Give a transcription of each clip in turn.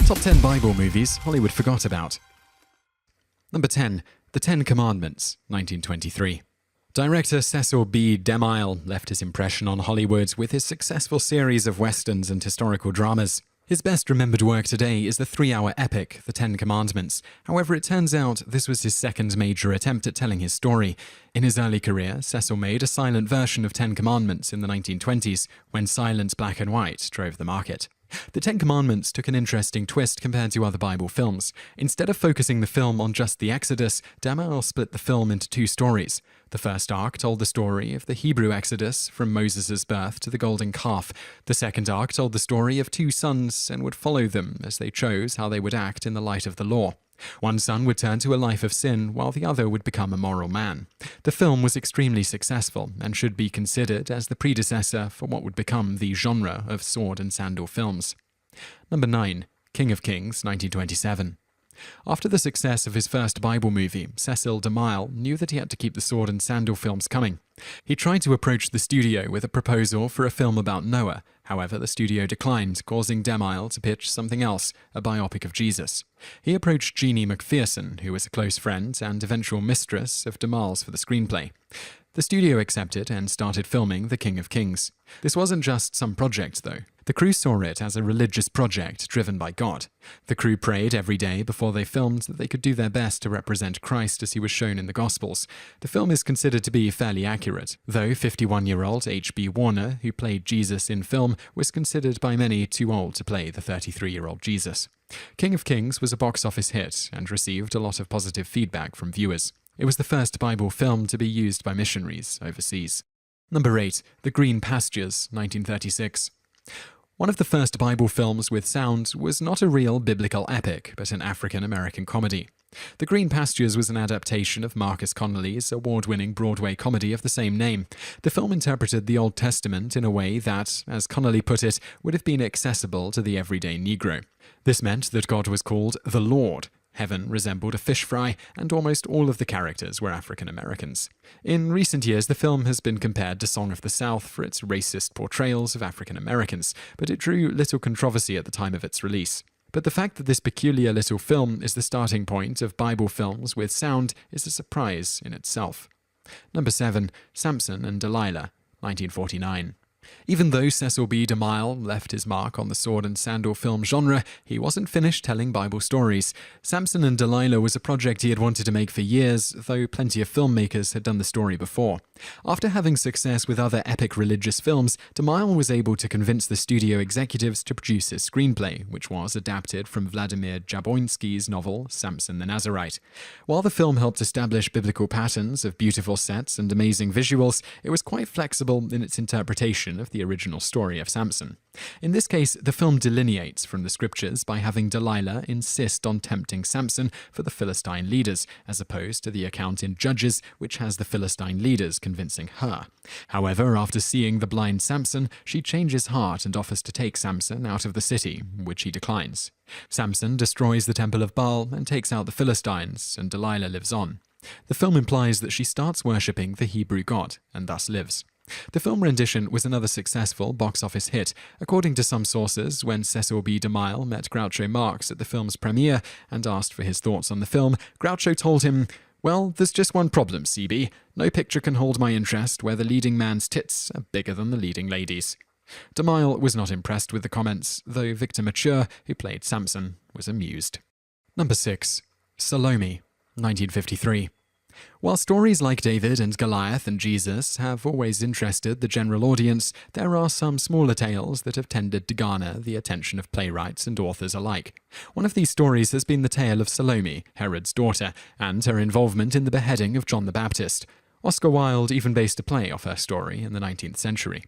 Top 10 Bible movies Hollywood forgot about. Number 10. The Ten Commandments, 1923. Director Cecil B. DeMille left his impression on Hollywood with his successful series of westerns and historical dramas. His best remembered work today is the 3-hour epic, The Ten Commandments. However, it turns out this was his second major attempt at telling his story. In his early career, Cecil made a silent version of Ten Commandments in the 1920s, when silent black and white drove the market. The Ten Commandments took an interesting twist compared to other Bible films. Instead of focusing the film on just the Exodus, DeMille split the film into 2 stories. The first arc told the story of the Hebrew Exodus from Moses' birth to the golden calf. The second arc told the story of 2 sons and would follow them as they chose how they would act in the light of the law. One son would turn to a life of sin, while the other would become a moral man. The film was extremely successful and should be considered as the predecessor for what would become the genre of sword and sandal films. Number 9. King of Kings, 1927. After the success of his first Bible movie, Cecil DeMille knew that he had to keep the sword and sandal films coming. He tried to approach the studio with a proposal for a film about Noah. However, the studio declined, causing DeMille to pitch something else, a biopic of Jesus. He approached Jeannie McPherson, who was a close friend and eventual mistress of DeMille's for the screenplay. The studio accepted and started filming The King of Kings. This wasn't just some project, though. The crew saw it as a religious project driven by God. The crew prayed every day before they filmed that they could do their best to represent Christ as he was shown in the Gospels. The film is considered to be fairly accurate, though 51-year-old H.B. Warner, who played Jesus in film, was considered by many too old to play the 33-year-old Jesus. King of Kings was a box office hit and received a lot of positive feedback from viewers. It was the first Bible film to be used by missionaries overseas. Number 8. The Green Pastures, 1936. One of the first Bible films with sound was not a real biblical epic, but an African-American comedy. The Green Pastures was an adaptation of Marcus Connelly's award-winning Broadway comedy of the same name. The film interpreted the Old Testament in a way that, as Connelly put it, would have been accessible to the everyday Negro. This meant that God was called the Lord. Heaven resembled a fish fry, and almost all of the characters were African Americans. In recent years, the film has been compared to Song of the South for its racist portrayals of African Americans, but it drew little controversy at the time of its release. But the fact that this peculiar little film is the starting point of Bible films with sound is a surprise in itself. Number 7. Samson and Delilah, 1949. Even though Cecil B. DeMille left his mark on the sword and sandal film genre, he wasn't finished telling Bible stories. Samson and Delilah was a project he had wanted to make for years, though plenty of filmmakers had done the story before. After having success with other epic religious films, DeMille was able to convince the studio executives to produce his screenplay, which was adapted from Vladimir Jablonski's novel Samson the Nazarite. While the film helped establish biblical patterns of beautiful sets and amazing visuals, it was quite flexible in its interpretation of the original story of Samson. In this case, the film delineates from the scriptures by having Delilah insist on tempting Samson for the Philistine leaders, as opposed to the account in Judges, which has the Philistine leaders convincing her. However, after seeing the blind Samson, she changes heart and offers to take Samson out of the city, which he declines. Samson destroys the temple of Baal and takes out the Philistines, and Delilah lives on. The film implies that she starts worshipping the Hebrew God, and thus lives. The film rendition was another successful box office hit. According to some sources, when Cecil B. DeMille met Groucho Marx at the film's premiere and asked for his thoughts on the film, Groucho told him, "Well, there's just one problem, CB. No picture can hold my interest where the leading man's tits are bigger than the leading lady's." DeMille was not impressed with the comments, though Victor Mature, who played Samson, was amused. Number 6. Salome, 1953. While stories like David and Goliath and Jesus have always interested the general audience, there are some smaller tales that have tended to garner the attention of playwrights and authors alike. One of these stories has been the tale of Salome, Herod's daughter, and her involvement in the beheading of John the Baptist. Oscar Wilde even based a play off her story in the 19th century.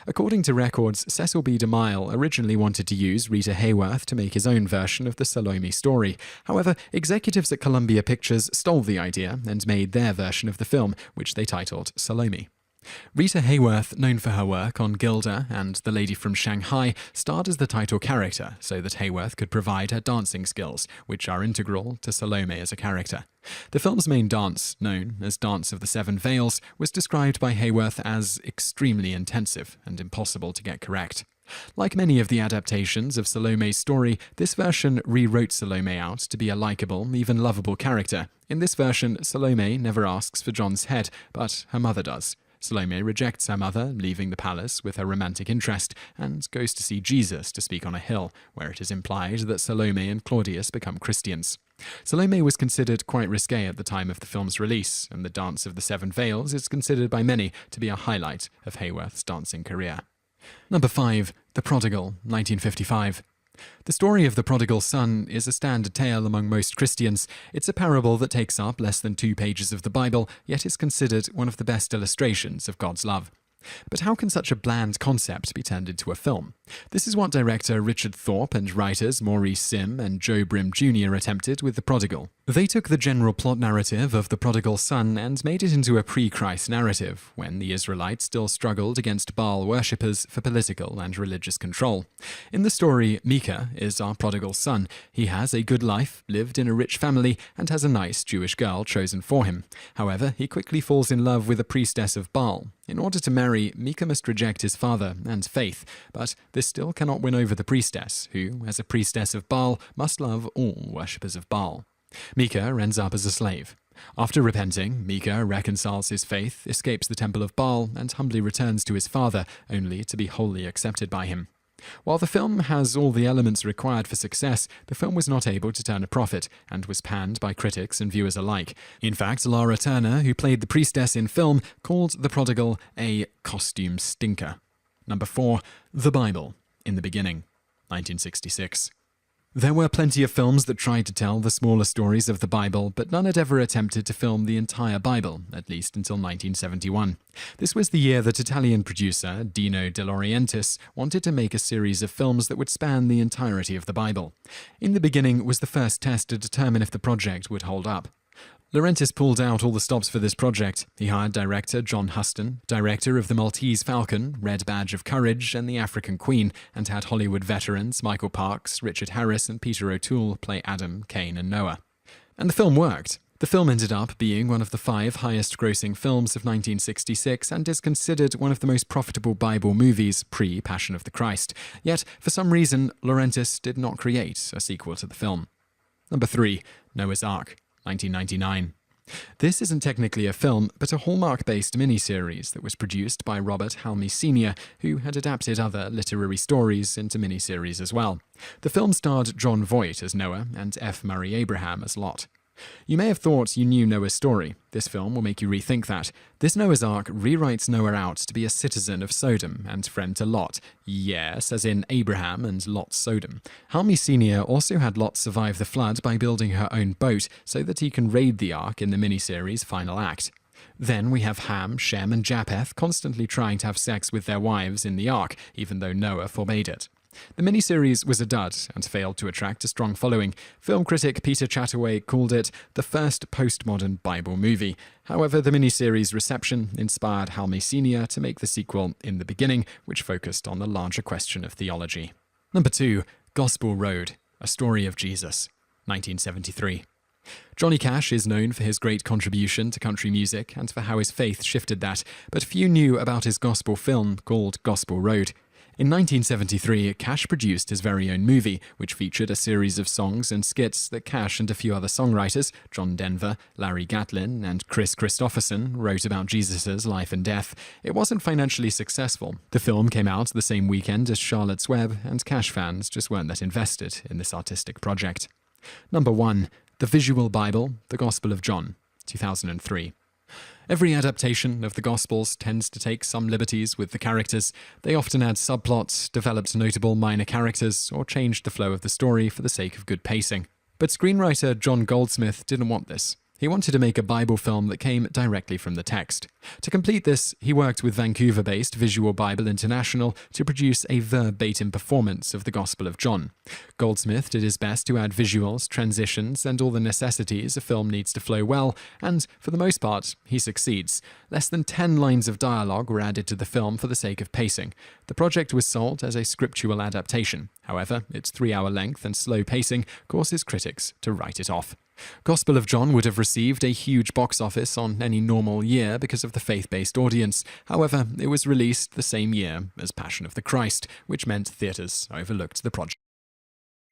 According to records, Cecil B. DeMille originally wanted to use Rita Hayworth to make his own version of the Salome story. However, executives at Columbia Pictures stole the idea and made their version of the film, which they titled Salome. Rita Hayworth, known for her work on Gilda and The Lady from Shanghai, starred as the title character so that Hayworth could provide her dancing skills, which are integral to Salome as a character. The film's main dance, known as Dance of the Seven Veils, was described by Hayworth as extremely intensive and impossible to get correct. Like many of the adaptations of Salome's story, this version rewrote Salome out to be a likable, even lovable character. In this version, Salome never asks for John's head, but her mother does. Salome rejects her mother, leaving the palace with her romantic interest, and goes to see Jesus to speak on a hill, where it is implied that Salome and Claudius become Christians. Salome was considered quite risque at the time of the film's release, and the Dance of the Seven Veils is considered by many to be a highlight of Hayworth's dancing career. Number 5. The Prodigal, 1955. The story of the prodigal son is a standard tale among most Christians. It's a parable that takes up less than 2 pages of the Bible, yet is considered one of the best illustrations of God's love. But how can such a bland concept be turned into a film? This is what director Richard Thorpe and writers Maurice Sim and Joe Brim Jr. attempted with The Prodigal. They took the general plot narrative of the prodigal son and made it into a pre-Christ narrative, when the Israelites still struggled against Baal worshippers for political and religious control. In the story, Micah is our prodigal son. He has a good life, lived in a rich family, and has a nice Jewish girl chosen for him. However, he quickly falls in love with a priestess of Baal. In order to marry, Micah must reject his father and faith, but this still cannot win over the priestess, who, as a priestess of Baal, must love all worshippers of Baal. Micah ends up as a slave. After repenting, Micah reconciles his faith, escapes the temple of Baal, and humbly returns to his father, only to be wholly accepted by him. While the film has all the elements required for success, the film was not able to turn a profit, and was panned by critics and viewers alike. In fact, Lara Turner, who played the priestess in film, called The Prodigal a costume stinker. Number 4. The Bible, in the Beginning, 1966. There were plenty of films that tried to tell the smaller stories of the Bible, but none had ever attempted to film the entire Bible, at least until 1971. This was the year that Italian producer Dino De Laurentiis wanted to make a series of films that would span the entirety of the Bible. In the Beginning was the first test to determine if the project would hold up. Laurentiis pulled out all the stops for this project. He hired director John Huston, director of The Maltese Falcon, Red Badge of Courage, and The African Queen, and had Hollywood veterans Michael Parks, Richard Harris, and Peter O'Toole play Adam, Cain, and Noah. And the film worked. The film ended up being one of the 5 highest-grossing films of 1966 and is considered one of the most profitable Bible movies pre-Passion of the Christ. Yet, for some reason, Laurentiis did not create a sequel to the film. Number 3. Noah's Ark, 1999. This isn't technically a film, but a Hallmark-based miniseries that was produced by Robert Halmy Sr., who had adapted other literary stories into miniseries as well. The film starred John Voight as Noah and F. Murray Abraham as Lot. You may have thought you knew Noah's story. This film will make you rethink that. This Noah's Ark rewrites Noah out to be a citizen of Sodom and friend to Lot. Yes, as in Abraham and Lot's Sodom. Halmy Sr. also had Lot survive the flood by building her own boat so that he can raid the Ark in the miniseries' final act. Then we have Ham, Shem, and Japheth constantly trying to have sex with their wives in the Ark, even though Noah forbade it. The miniseries was a dud and failed to attract a strong following. Film critic Peter Chataway called it the first postmodern Bible movie. However, the miniseries' reception inspired Halmy Sr. to make the sequel In the Beginning, which focused on the larger question of theology. Number 2. Gospel Road, A Story of Jesus, 1973. Johnny Cash is known for his great contribution to country music and for how his faith shifted that, but few knew about his gospel film called Gospel Road. In 1973, Cash produced his very own movie, which featured a series of songs and skits that Cash and a few other songwriters, John Denver, Larry Gatlin, and Chris Christopherson, wrote about Jesus' life and death. It wasn't financially successful. The film came out the same weekend as Charlotte's Web, and Cash fans just weren't that invested in this artistic project. Number 1. The Visual Bible, The Gospel of John, 2003. Every adaptation of the Gospels tends to take some liberties with the characters. They often add subplots, developed notable minor characters, or changed the flow of the story for the sake of good pacing. But screenwriter John Goldsmith didn't want this. He wanted to make a Bible film that came directly from the text. To complete this, he worked with Vancouver-based Visual Bible International to produce a verbatim performance of the Gospel of John. Goldsmith did his best to add visuals, transitions, and all the necessities a film needs to flow well, and, for the most part, he succeeds. Less than 10 lines of dialogue were added to the film for the sake of pacing. The project was sold as a scriptural adaptation. However, its 3-hour length and slow pacing causes critics to write it off. Gospel of John would have received a huge box office on any normal year because of the faith-based audience. However, it was released the same year as Passion of the Christ, which meant theaters overlooked the project.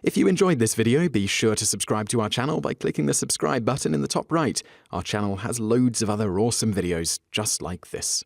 If you enjoyed this video, be sure to subscribe to our channel by clicking the subscribe button in the top right. Our channel has loads of other awesome videos just like this.